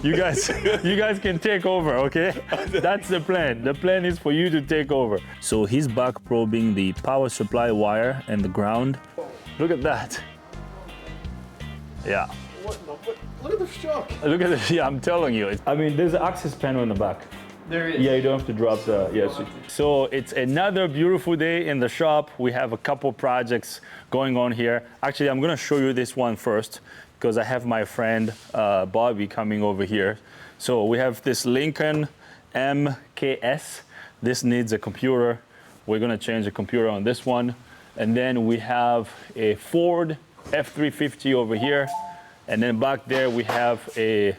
You guys, you guys can take over, okay? That's the plan. The plan is for you to take over. So he's back probing the power supply wire and the ground. Look at that. Yeah. Look at the shock. Look at this. Yeah, I'm telling you. I mean, there's an access panel in the back. There is. Yeah, you don't have to drop the, yes. So it's another beautiful day in the shop. We have a couple projects going on here. Actually, I'm gonna show you this one first because I have my friend Bobby coming over here. So we have this Lincoln MKS. This needs a computer. We're gonna change the computer on this one. And then we have a Ford F350 over here. And then back there we have a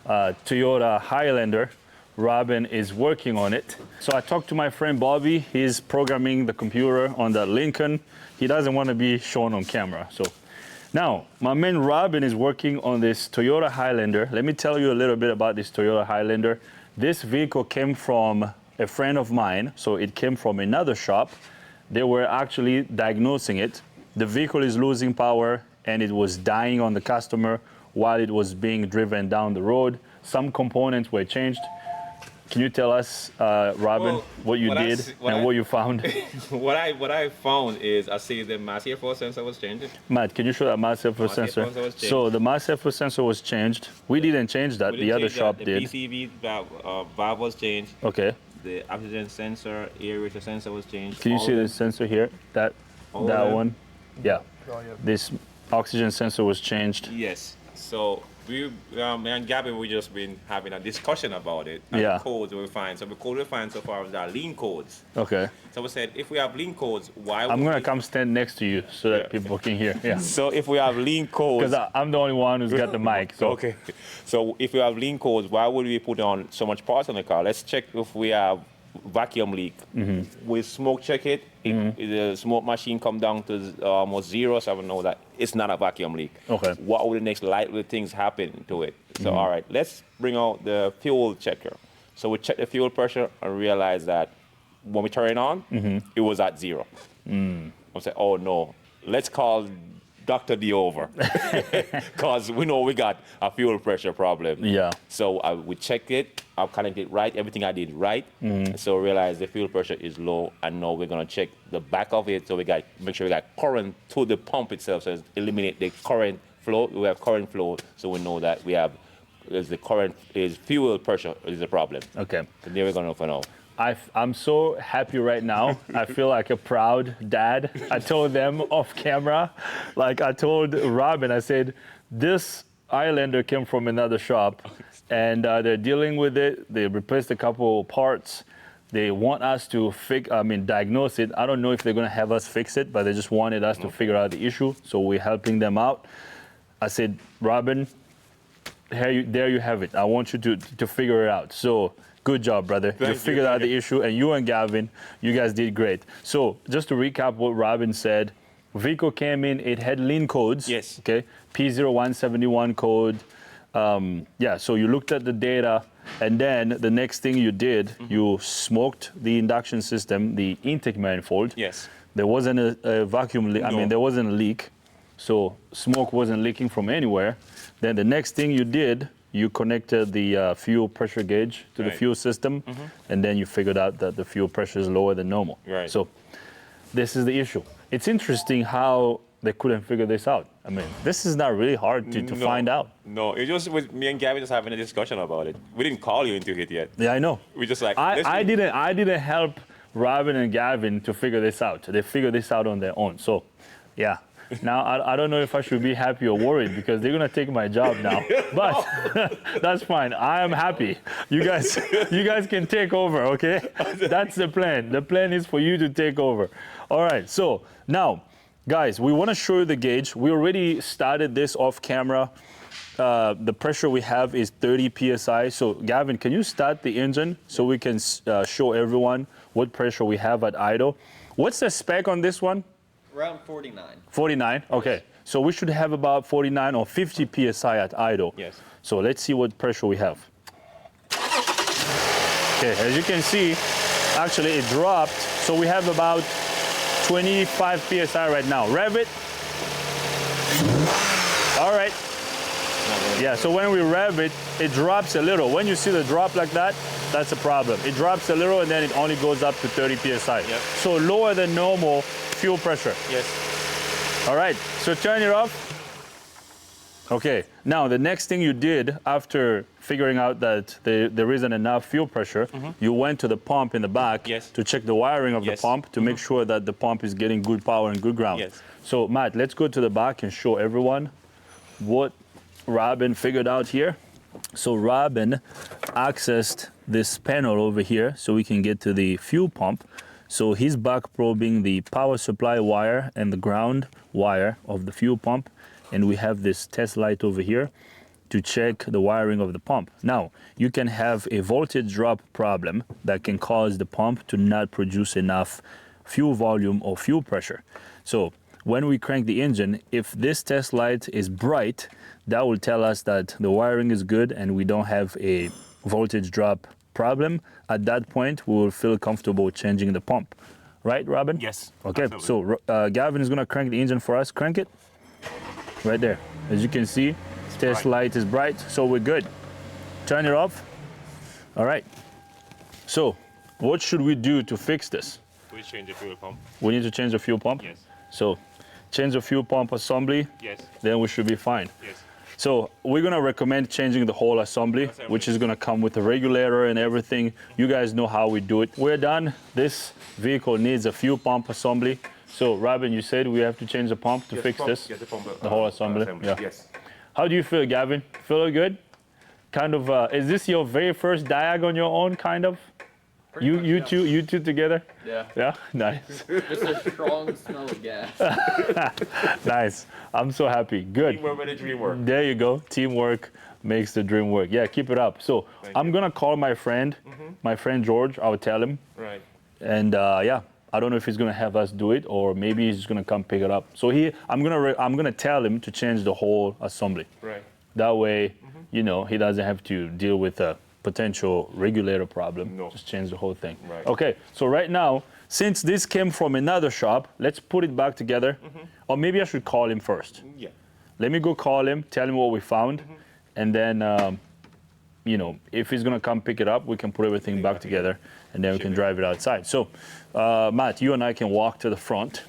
Toyota Highlander. Robin is working on it. So I talked to my friend Bobby. He's programming the computer on the Lincoln. He doesn't want to be shown on camera. So now my man Robin is working on this Toyota Highlander. Let me tell you a little bit about this Toyota Highlander. This vehicle came from a friend of mine. So it came from another shop. They were actually diagnosing it. The vehicle is losing power and it was dying on the customer while it was being driven down the road. Some components were changed. Can you tell us, Robin, what you did and what you found? What I found is I see the mass airflow sensor was changed. Matt, can you show that mass airflow sensor? So the mass airflow sensor was changed. We didn't change that. The other shop did. The PCV valve was changed. Okay. The oxygen sensor, aerator sensor was changed. Can you see the sensor here? That one? Yeah. Oh, yeah. This oxygen sensor was changed. Yes. So me and Gabby, we just been having a discussion about it. And Yeah. the codes we find. So the code we find so far is our lean codes. Okay. So we said if we have lean codes, why? I'm would gonna we- come stand next to you so that people can hear. Yeah. So if we have lean codes. Because I'm the only one who's got the mic. So. Okay. So if we have lean codes, why would we put on so much parts on the car? Let's check if we have vacuum leak. We smoke check it. The smoke machine come down to almost zero, so I would know that it's not a vacuum leak. Okay. What would the next likely things happen to it? So all right, let's bring out the fuel checker. So we check the fuel pressure and realize that when we turn it on, it was at zero. I said, oh no, let's call Dr. D over because we know we got a fuel pressure problem. Yeah. So we checked it, I connected it right, everything I did right. So realize the fuel pressure is low, and now we're gonna check the back of it. So we got make sure we got current to the pump itself, so eliminate the current flow. We have current flow, so we know that we have the current is fuel pressure is the problem. Okay. So there we're gonna for now. I'm so happy right now. I feel like a proud dad. I told them off camera, like I told Robin, I said, this Highlander came from another shop and they're dealing with it. They replaced a couple parts. They want us to diagnose it. I don't know if they're gonna have us fix it, but they just wanted us to figure out the issue. So we're helping them out. I said, Robin, there you have it. I want you to figure it out. So good job, brother. You figured out the issue, and you and Gavin, you guys did great. So just to recap what Robin said, vehicle came in, it had lean codes. Yes. Okay, P0171 code. So you looked at the data, and then the next thing you did, you smoked the induction system, the intake manifold. Yes. There wasn't a vacuum leak. I mean, there wasn't a leak. So smoke wasn't leaking from anywhere. Then the next thing you did, you connected the fuel pressure gauge to the fuel system, and then you figured out that the fuel pressure is lower than normal. Right. So this is the issue. It's interesting how they couldn't figure this out. I mean, this is not really hard to find out. No, it just was me and Gavin just having a discussion about it. We didn't call you into it yet. Yeah, I know. We just like I didn't help Robin and Gavin to figure this out. They figured this out on their own. So, yeah. Now, I don't know if I should be happy or worried because they're going to take my job now. But that's fine. I am happy. You guys can take over, okay? That's the plan. The plan is for you to take over. All right. So now, guys, we want to show you the gauge. We already started this off camera. The pressure we have is 30 PSI. So Gavin, can you start the engine so we can show everyone what pressure we have at idle? What's the spec on this one? Around 49. 49, okay. So we should have about 49 or 50 PSI at idle. Yes. So let's see what pressure we have. Okay, as you can see, actually it dropped. So we have about 25 PSI right now. Rev it. All right. Yeah, so when we rev it, it drops a little. When you see the drop like that, that's a problem. It drops a little and then it only goes up to 30 psi. Yep. So lower than normal fuel pressure. Yes. All right, so turn it off. Okay, now the next thing you did after figuring out that there isn't enough fuel pressure, you went to the pump in the back Yes. to check the wiring of Yes. the pump to make sure that the pump is getting good power and good ground. Yes. So Matt, let's go to the back and show everyone what Robin figured out here. So Robin accessed this panel over here so we can get to the fuel pump. So he's back probing the power supply wire and the ground wire of the fuel pump. And we have this test light over here to check the wiring of the pump. Now, you can have a voltage drop problem that can cause the pump to not produce enough fuel volume or fuel pressure. So when we crank the engine, if this test light is bright, that will tell us that the wiring is good and we don't have a voltage drop problem. At that point, we will feel comfortable changing the pump. Right, Robin? Yes. Okay, Absolutely. so Gavin is gonna crank the engine for us. Crank it. Right there. As you can see, test light is bright, so we're good. Turn it off. All right. So, what should we do to fix this? We change the fuel pump. We need to change the fuel pump? Yes. So, change the fuel pump assembly, Yes. then we should be fine. Yes. So, we're gonna recommend changing the whole assembly, which is gonna come with the regulator and everything. You guys know how we do it. We're done. This vehicle needs a fuel pump assembly. So, Robin, you said we have to change the pump to fix this? Yes, the pump. The whole assembly? Yeah. Yes. How do you feel, Gavin? Feel good? Kind of, is this your very first diag on your own, kind of? You two together? Yeah. Yeah? Nice. Just a strong smell of gas. Nice. I'm so happy. Good. Teamwork made the dream work. There you go. Teamwork makes the dream work. Yeah, keep it up. So I'm going to call my friend George. I'll tell him. Right. And yeah, I don't know if he's going to have us do it or maybe he's just going to come pick it up. So I'm going to tell him to change the whole assembly. Right. That way, you know, he doesn't have to deal with a potential regulator problem. No. Just change the whole thing. Right. Okay, so right now, since this came from another shop, let's put it back together. Or maybe I should call him first. Yeah. Let me go call him, tell him what we found, and then, you know, if he's gonna come pick it up, we can put everything back together, and then we can drive it outside. So, Matt, you and I can walk to the front.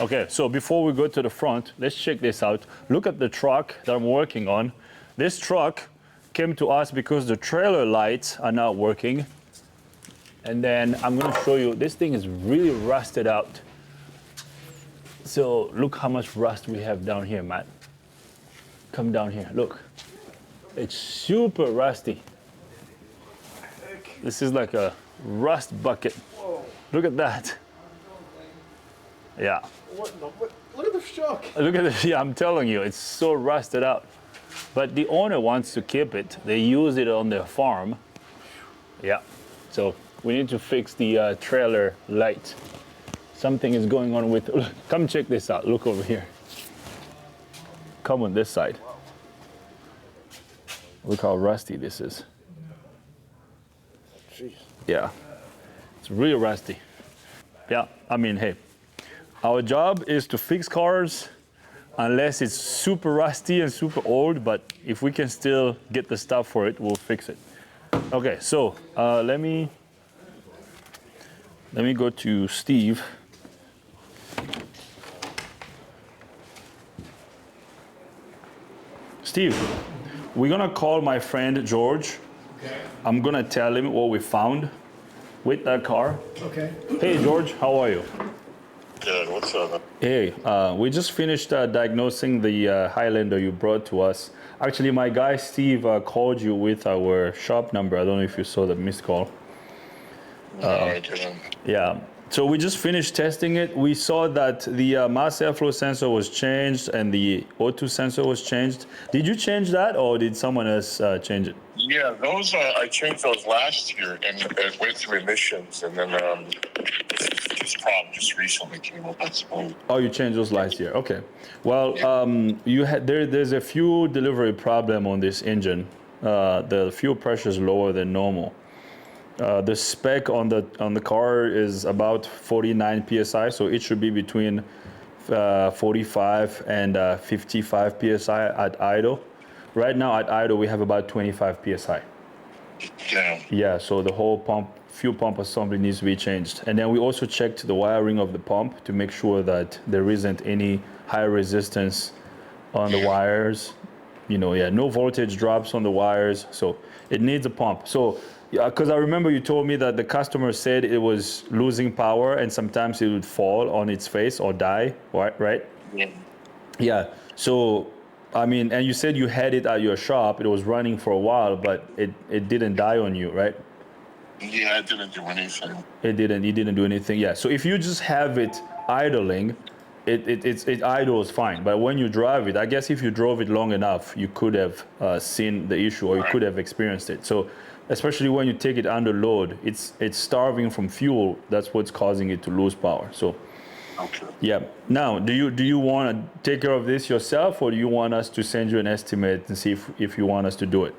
Okay, so before we go to the front, let's check this out. Look at the truck that I'm working on. This truck came to us because the trailer lights are not working. And then I'm gonna show you, this thing is really rusted out. So look how much rust we have down here, Matt. Come down here, look. It's super rusty. This is like a rust bucket. Whoa. Look at that. Yeah. What? Look at the shock. Look at this. Yeah, I'm telling you, it's so rusted out. But the owner wants to keep it. They use it on their farm. Yeah. So we need to fix the trailer light. Something is going on with. Come check this out. Look over here. Come on this side. Look how rusty this is. Jeez. Yeah. It's really rusty. Yeah. I mean, hey, our job is to fix cars unless it's super rusty and super old, but if we can still get the stuff for it, we'll fix it. Okay, so let me go to Steve. Steve, we're gonna call my friend George. Okay. I'm gonna tell him what we found with that car. Okay. Hey George, how are you? Good. What's up? Hey, we just finished diagnosing the Highlander you brought to us. Actually, my guy Steve called you with our shop number. I don't know if you saw the missed call. I didn't. Yeah. So we just finished testing it. We saw that the mass airflow sensor was changed and the O2 sensor was changed. Did you change that or did someone else change it? Yeah, those I changed those last year, and it went through emissions, and then this problem just recently came up. I suppose. Oh, you changed those last year. Okay. Well, you had there's a fuel delivery problem on this engine. The fuel pressure is lower than normal. The spec on the car is about 49 psi, so it should be between 45 and 55 psi at idle. right now at idle we have about 25 psi. Damn. Yeah, so the whole fuel pump assembly needs to be changed. And then we also checked the wiring of the pump to make sure that there isn't any high resistance on the wires. You know, yeah, no voltage drops on the wires, so it needs a pump. So, yeah, because I remember you told me that the customer said it was losing power and sometimes it would fall on its face or die, right? Yeah. Yeah, so, I mean, and you said you had it at your shop, it was running for a while, but it didn't die on you, right? Yeah, I didn't do anything. It didn't do anything, yeah. So if you just have it idling, it idles fine. But when you drive it, I guess if you drove it long enough, you could have seen the issue or you could have experienced it. So especially when you take it under load, it's starving from fuel. That's what's causing it to lose power. So Okay. yeah. Now, do you want to take care of this yourself, or do you want us to send you an estimate and see if you want us to do it?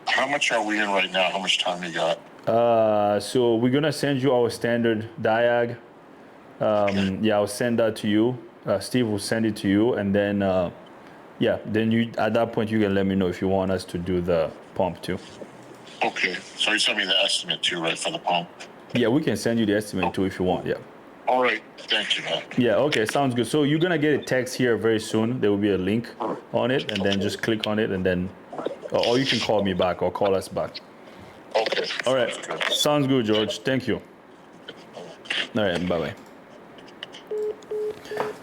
How much are we in right now? How much time you got? So we're gonna send you our standard diag. Yeah, I'll send that to you. Steve will send it to you, and then yeah, then you at that point you can let me know if you want us to do the pump too. Okay. So you sent me the estimate too, right, for the pump? Yeah, we can send you the estimate too if you want. Yeah. All right. Thank you, man. Yeah. Okay. Sounds good. So you're gonna get a text here very soon. There will be a link on it, and then just click on it, and then, or you can call me back or call us back. Okay. All right. Sounds good. Sounds good, George. Thank you. All right. Bye bye.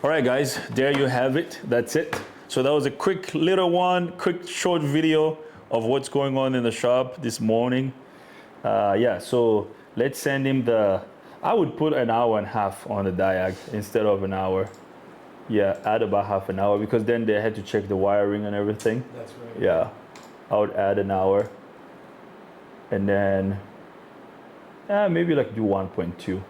All right, guys, there you have it. That's it. So that was a quick little one, quick short video of what's going on in the shop this morning. Yeah, so let's send him I would put an hour and a half on the diag instead of an hour. Yeah, add about half an hour because then they had to check the wiring and everything. That's right. Yeah, I would add an hour. And then maybe like do 1.2.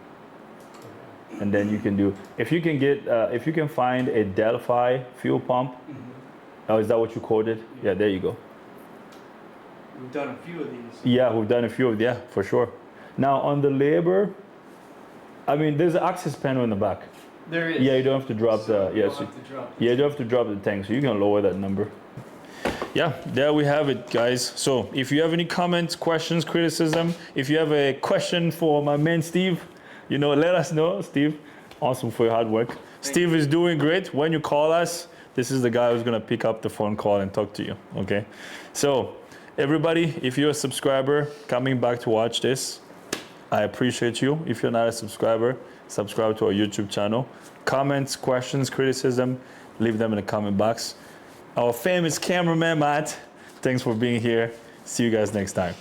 And then you can do, if you can find a Delphi fuel pump. Oh, is that what you called it? Yeah, there you go. We've done a few of these. Yeah, we've done a few of, yeah, for sure. Now on the labor, I mean, there's an access panel in the back. There is. Yeah, you don't have to drop So you yeah, don't so- have to drop yeah, you don't have to drop the tank, so you can lower that number. Yeah, there we have it, guys. So if you have any comments, questions, criticism, if you have a question for my man Steve, you know, let us know. Steve, awesome for your hard work. Steve is doing great. When you call us, this is the guy who's gonna pick up the phone call and talk to you, okay? So everybody, if you're a subscriber coming back to watch this, I appreciate you. If you're not a subscriber, subscribe to our YouTube channel. Comments, questions, criticism, leave them in the comment box. Our famous cameraman, Matt, thanks for being here. See you guys next time.